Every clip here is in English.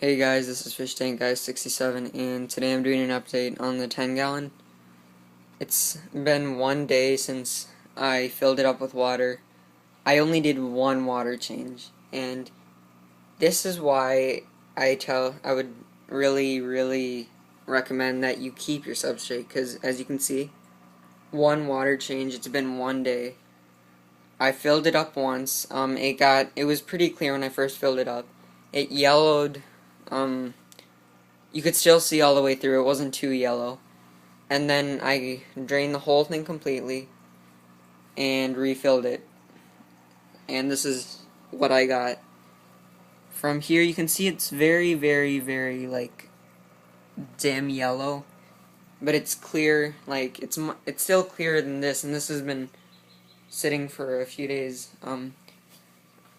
Hey guys, this is Fish Tank Guy 67, and today I'm doing an update on the 10 gallon. It's been one day since I filled it up with water. I only did one water change, and this is why I would really recommend that you keep your substrate, because as you can see, one water change, it's been one day. I filled it up once. It was pretty clear when I first filled it up. It yellowed. You could still see all the way through. It wasn't too yellow. And then I drained the whole thing completely and refilled it. And this is what I got. From here you can see it's very like dim yellow, but it's clear. Like it's still clearer than this, and this has been sitting for a few days. I'm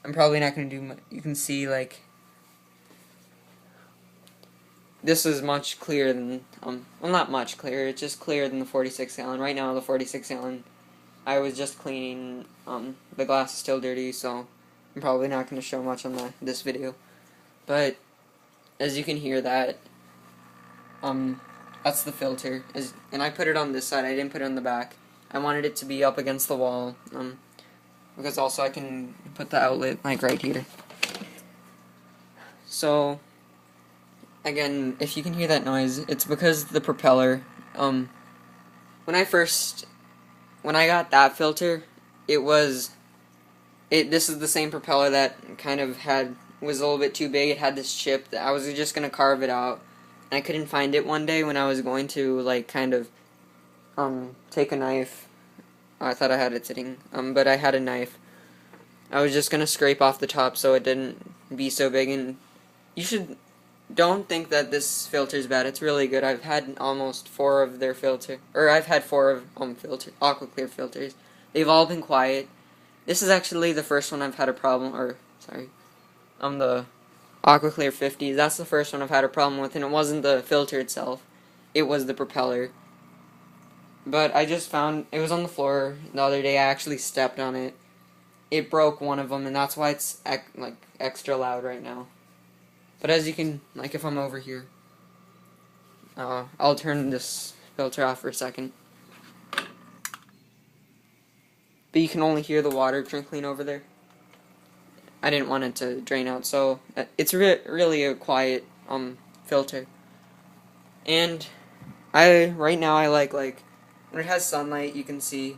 probably not going to do much. You can see like this is much clearer than, well, not much clearer, it's just clearer than the 46 gallon. Right now, the 46 gallon, I was just cleaning, the glass is still dirty, so I'm probably not going to show much on this video. But, as you can hear that's the filter, and I put it on this side, I didn't put it on the back. I wanted it to be up against the wall, because also I can put the outlet, like, right here. So, again, if you can hear that noise, it's because the propeller, when I got that filter, this is the same propeller that kind of was a little bit too big. It had this chip that I was just going to carve it out, and I couldn't find it one day when I was going to, like, kind of, take a knife. I thought I had it sitting, but I had a knife. I was just going to scrape off the top so it didn't be so big, and don't think that this filter is bad. It's really good. I've had almost four of their I've had four of Aquaclear filters. They've all been quiet. This is actually the first one I've had a problem, the Aquaclear 50s. That's the first one I've had a problem with, and it wasn't the filter itself. It was the propeller. But I just found, it was on the floor the other day. I actually stepped on it. It broke one of them, and that's why it's extra loud right now. But as you can, like, if I'm over here, I'll turn this filter off for a second. But you can only hear the water trickling over there. I didn't want it to drain out, so it's really a quiet filter. And right now I like when it has sunlight, you can see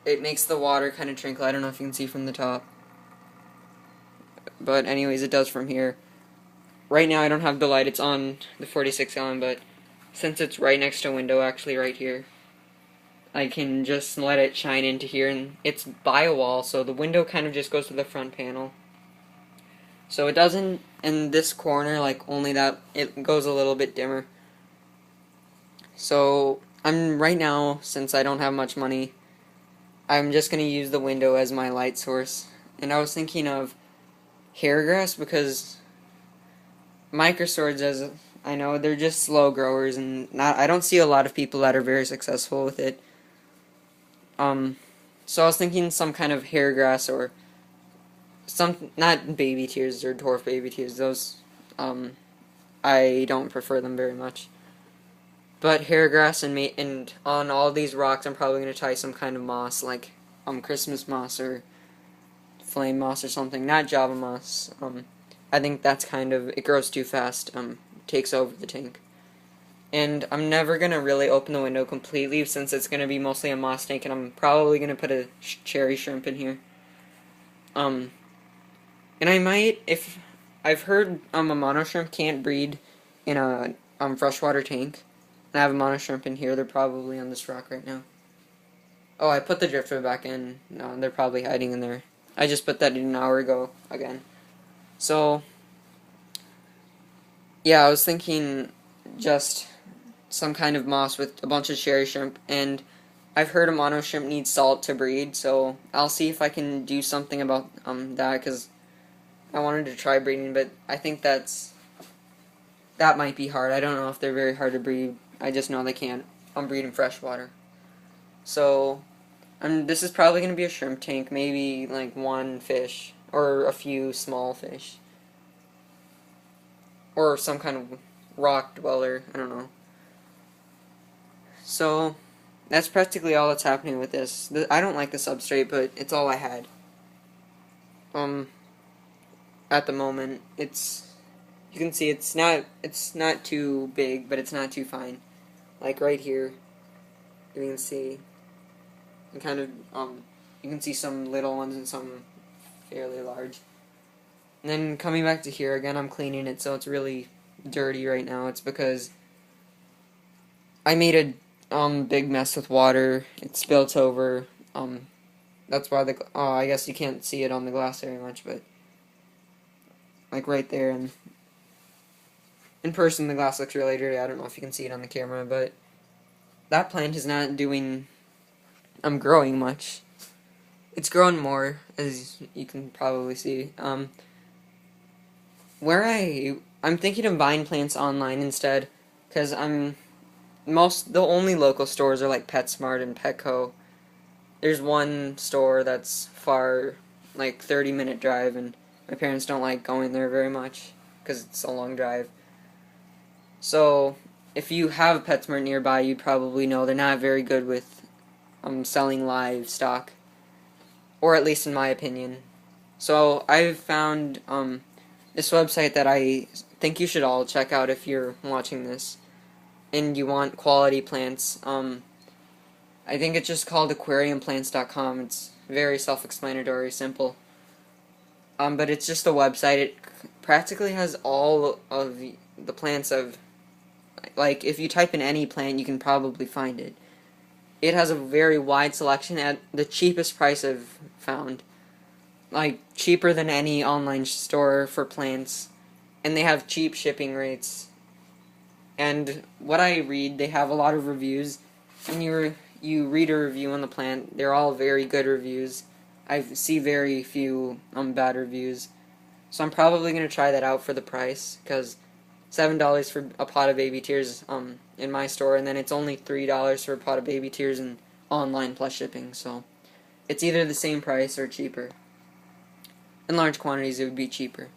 it makes the water kind of trickle. I don't know if you can see from the top, but anyways, it does from here. Right now I don't have the light, it's on the 46 gallon, but since it's right next to a window, actually right here, I can just let it shine into here, and it's by a wall, so the window kind of just goes to the front panel. So it doesn't, in this corner, like only that, it goes a little bit dimmer. So right now, since I don't have much money, I'm just going to use the window as my light source. And I was thinking of hair grass, because microswords, as I know, they're just slow growers, and I don't see a lot of people that are very successful with it. So I was thinking some kind of hair grass, or not baby tears or dwarf baby tears. Those, I don't prefer them very much. But hair grass, and on all these rocks, I'm probably going to tie some kind of moss, like Christmas moss or flame moss or something. Not Java moss. I think that's it grows too fast, takes over the tank. And I'm never going to really open the window completely, since it's going to be mostly a moss tank, and I'm probably going to put a cherry shrimp in here. And I might, if I've heard a mono shrimp can't breed in a freshwater tank, and I have a mono shrimp in here. They're probably on this rock right now. Oh, I put the driftwood back in. No, they're probably hiding in there. I just put that in an hour ago again. So, yeah, I was thinking just some kind of moss with a bunch of cherry shrimp, and I've heard a mono shrimp needs salt to breed, so I'll see if I can do something about that, because I wanted to try breeding, but I think that might be hard. I don't know if they're very hard to breed. I just know they can't breed in freshwater. So, this is probably going to be a shrimp tank, maybe like one fish, or a few small fish. or some kind of rock dweller, I don't know. So, that's practically all that's happening with this. I don't like the substrate, but it's all I had. At the moment, you can see it's not too big, but it's not too fine. Like right here, you can see, and kind of, you can see some little ones and some fairly large. And then coming back to here again, I'm cleaning it, so it's really dirty right now. It's because I made a big mess with water. It spilt over. That's why I guess you can't see it on the glass very much, but like right there, and in person the glass looks really dirty. I don't know if you can see it on the camera, but that plant is not growing much. It's growing more, as you can probably see. I'm thinking of buying plants online instead, because the only local stores are like PetSmart and Petco. There's one store that's far, like 30-minute drive, and my parents don't like going there very much because it's a long drive. So if you have a PetSmart nearby, you probably know they're not very good with selling livestock, or at least in my opinion. So I've found this website that I think you should all check out if you're watching this and you want quality plants. I think it's just called aquariumplants.com. It's very self-explanatory, simple. But it's just a website. It practically has all of the plants of, like, if you type in any plant, you can probably find it. It has a very wide selection at the cheapest price I've found. Like, cheaper than any online store for plants. And they have cheap shipping rates. And what I read, they have a lot of reviews. And you read a review on the plant, they're all very good reviews. I see very few bad reviews. So I'm probably going to try that out for the price, because $7 for a pot of baby tears in my store, and then it's only $3 for a pot of baby tears in online plus shipping. So it's either the same price or cheaper. In large quantities it would be cheaper.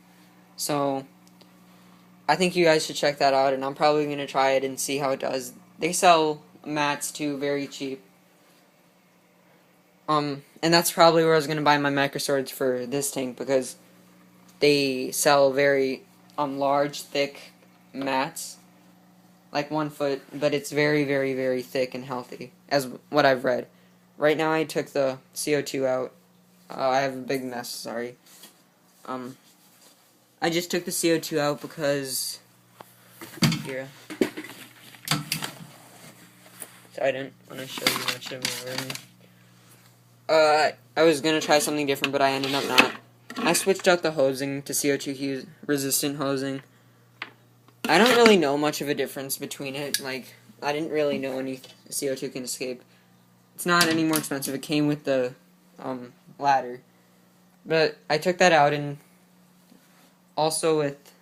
So I think you guys should check that out, and I'm probably going to try it and see how it does. They sell mats too, very cheap. And that's probably where I was going to buy my microswords for this tank, because they sell very large, thick mats, like 1 foot, but it's very, very, very thick and healthy, as what I've read. Right now I took the CO2 out. I have a big mess, sorry. I just took the CO2 out because, here, so I didn't want to show you much of my room. I was going to try something different, but I ended up not. I switched out the hosing to CO2 resistant hosing. I don't really know much of a difference between it. Like, I didn't really know any CO2 can escape. It's not any more expensive. It came with the ladder. But I took that out, and also with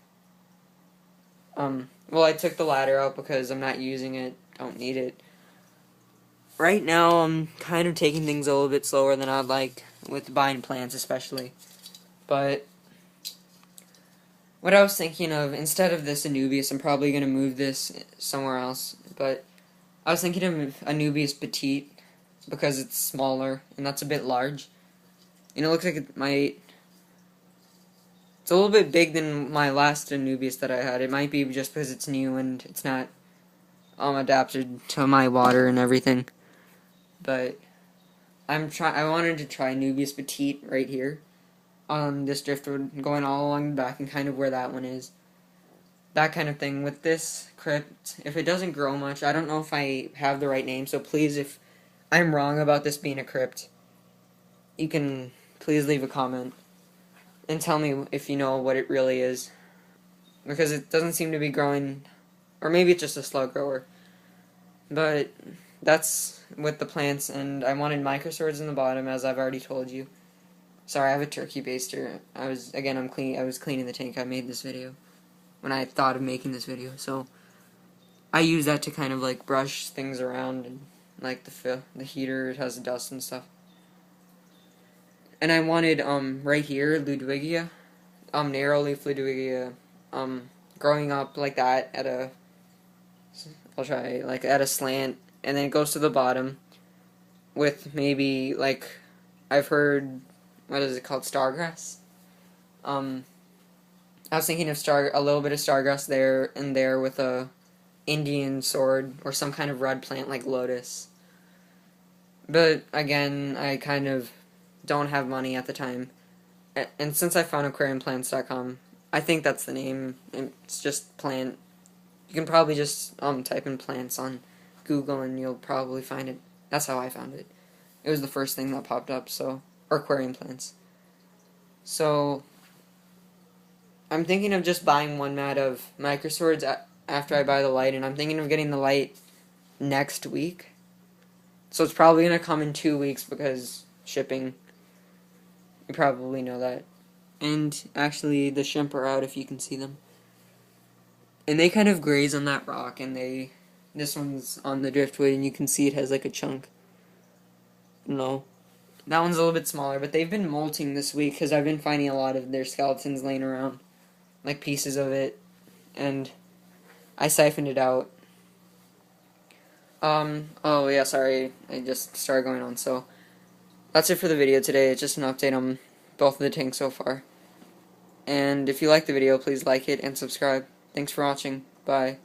well, I took the ladder out because I'm not using it. Don't need it. Right now, I'm kind of taking things a little bit slower than I'd like, with buying plants especially. But what I was thinking of, instead of this Anubias, I'm probably going to move this somewhere else. But I was thinking of Anubias Petite, because it's smaller, and that's a bit large. And it looks like it might... It's a little bit big than my last Anubias that I had. It might be just because it's new and it's not adapted to my water and everything. But I wanted to try Anubias Petite right here on this driftwood, going all along the back and kind of where that one is. That kind of thing. With this crypt, if it doesn't grow much, I don't know if I have the right name, so please, if I'm wrong about this being a crypt, you can please leave a comment and tell me if you know what it really is, because it doesn't seem to be growing, or maybe it's just a slow grower. But that's with the plants, and I wanted microswords in the bottom, as I've already told you. Sorry, I have a turkey baster. I was cleaning the tank. I made this video when I thought of making this video, so I use that to kind of like brush things around, and like the heater, it has dust and stuff. And I wanted right here Ludwigia, narrow leaf Ludwigia, growing up like that at a, I'll try, like at a slant, and then it goes to the bottom with maybe, like, I've heard, what is it called, stargrass? I was thinking of a little bit of stargrass there and there with a Indian sword or some kind of red plant like lotus. But again, I kind of don't have money at the time. And since I found aquariumplants.com, I think that's the name. It's just plant. You can probably just type in plants on Google and you'll probably find it. That's how I found it. It was the first thing that popped up, so, or aquarium plants. So, I'm thinking of just buying one mat of microswords after I buy the light, and I'm thinking of getting the light next week. So it's probably going to come in 2 weeks because shipping. You probably know that. And actually, the shrimp are out if you can see them. And they kind of graze on that rock, and this one's on the driftwood, and you can see it has like a chunk. No. That one's a little bit smaller, but they've been molting this week because I've been finding a lot of their skeletons laying around. Like pieces of it. And I siphoned it out. Oh yeah, sorry. I just started going on, so that's it for the video today. It's just an update on both of the tanks so far. And if you like the video, please like it and subscribe. Thanks for watching. Bye.